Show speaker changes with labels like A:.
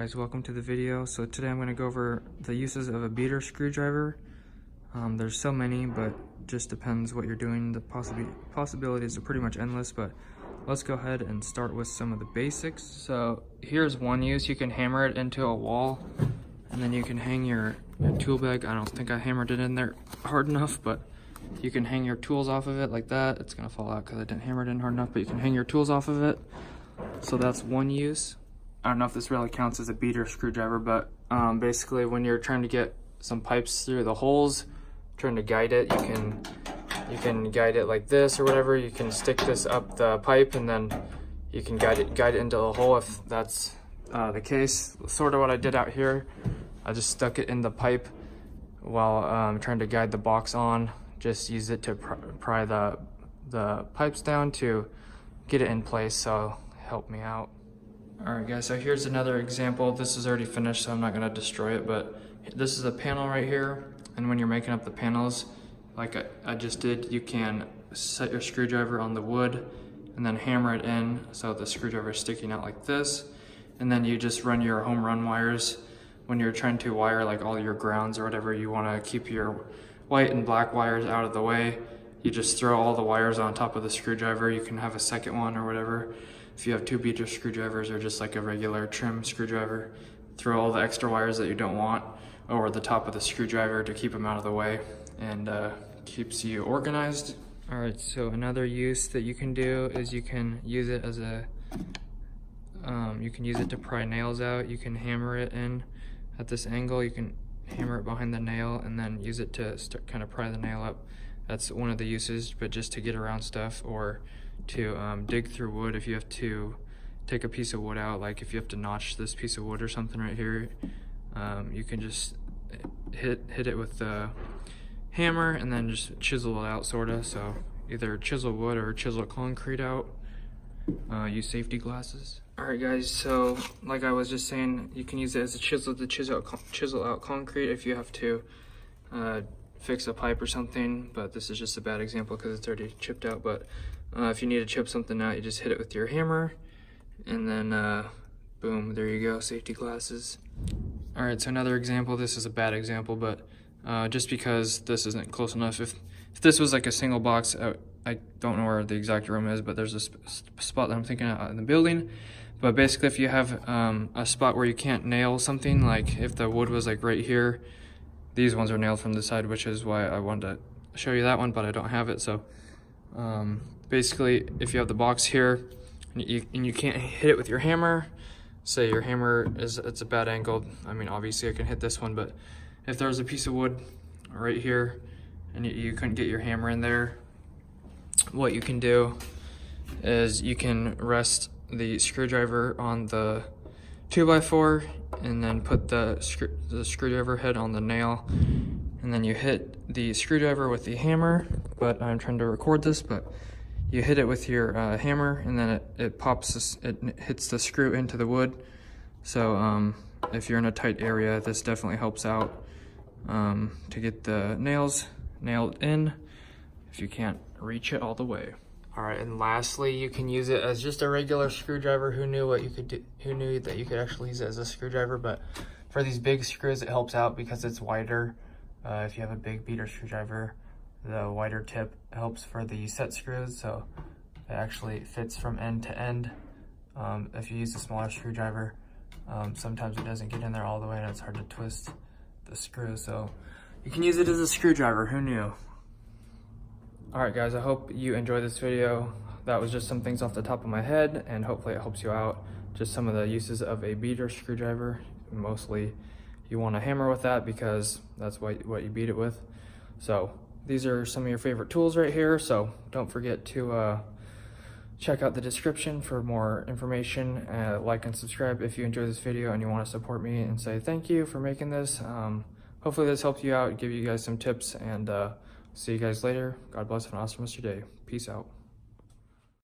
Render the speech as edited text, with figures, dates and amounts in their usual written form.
A: Guys, welcome to the video. So today I'm going to go over the uses of a beater screwdriver. There's so many, but just depends what you're doing. The possibilities are pretty much endless, but let's go ahead and start with some of the basics. So here's one use. You can hammer it into a wall, and then you can hang your tool bag. I don't think I hammered it in there hard enough, but you can hang your tools off of it like that. It's going to fall out because I didn't hammer it in hard enough, but you can hang your tools off of it. So that's one use. I don't know if this really counts as a beater screwdriver, but basically when you're trying to get some pipes through the holes, trying to guide it, you can guide it like this or whatever. You can stick this up the pipe and then you can guide it into the hole if that's the case. Sort of what I did out here. I just stuck it in the pipe while trying to guide the box on. Just use it to pry the pipes down to get it in place, so help me out. Alright guys, so here's another example. This is already finished, so I'm not going to destroy it, but this is a panel right here, and when you're making up the panels, like I just did, you can set your screwdriver on the wood and then hammer it in so the screwdriver is sticking out like this, and then you just run your home run wires. When you're trying to wire like all your grounds or whatever, you want to keep your white and black wires out of the way. You just throw all the wires on top of the screwdriver. You can have a second one or whatever. If you have two beater screwdrivers or just like a regular trim screwdriver, throw all the extra wires that you don't want over the top of the screwdriver to keep them out of the way, and keeps you organized. All right, so another use that you can do is you can use it as a, you can use it to pry nails out. You can hammer it in at this angle. You can hammer it behind the nail and then use it to kind of pry the nail up. That's one of the uses, but just to get around stuff, or to dig through wood if you have to take a piece of wood out, like if you have to notch this piece of wood or something right here, you can just hit it with the hammer and then just chisel it out, sorta. So either chisel wood or chisel concrete out. Use safety glasses. Alright guys, so like I was just saying, you can use it as a chisel to chisel out concrete if you have to fix a pipe or something, but this is just a bad example because it's already chipped out. But if you need to chip something out, you just hit it with your hammer, and then boom, there you go, safety glasses. All right, so another example. This is a bad example, but just because this isn't close enough. If this was like a single box, I don't know where the exact room is, but there's a spot that I'm thinking of in the building. But basically, if you have a spot where you can't nail something, like if the wood was like right here, these ones are nailed from the side, which is why I wanted to show you that one, but I don't have it. So basically, if you have the box here and you can't hit it with your hammer, say your hammer it's a bad angle. I mean, obviously I can hit this one, but if there's a piece of wood right here and you couldn't get your hammer in there, what you can do is you can rest the screwdriver on the 2x4 and then put the screwdriver head on the nail, and then you hit the screwdriver with the hammer. But I'm trying to record this, but you hit it with your hammer, and then it pops it hits the screw into the wood. So if you're in a tight area, this definitely helps out to get the nails nailed in if you can't reach it all the way. All right, and lastly, you can use it as just a regular screwdriver. Who knew what you could do? Who knew that you could actually use it as a screwdriver? But for these big screws, it helps out because it's wider. If you have a big beater screwdriver, the wider tip helps for the set screws, so it actually fits from end to end. If you use a smaller screwdriver, sometimes it doesn't get in there all the way and it's hard to twist the screw. So you can use it as a screwdriver. Who knew? Alright guys, I hope you enjoyed this video. That was just some things off the top of my head, and hopefully it helps you out. Just some of the uses of a beater screwdriver. Mostly you want to hammer with that because that's what you beat it with. So these are some of your favorite tools right here, so don't forget to check out the description for more information. Like and subscribe if you enjoyed this video and you want to support me and say thank you for making this. Hopefully this helped you out, give you guys some tips, and see you guys later. God bless and awesome rest of your day. Peace out.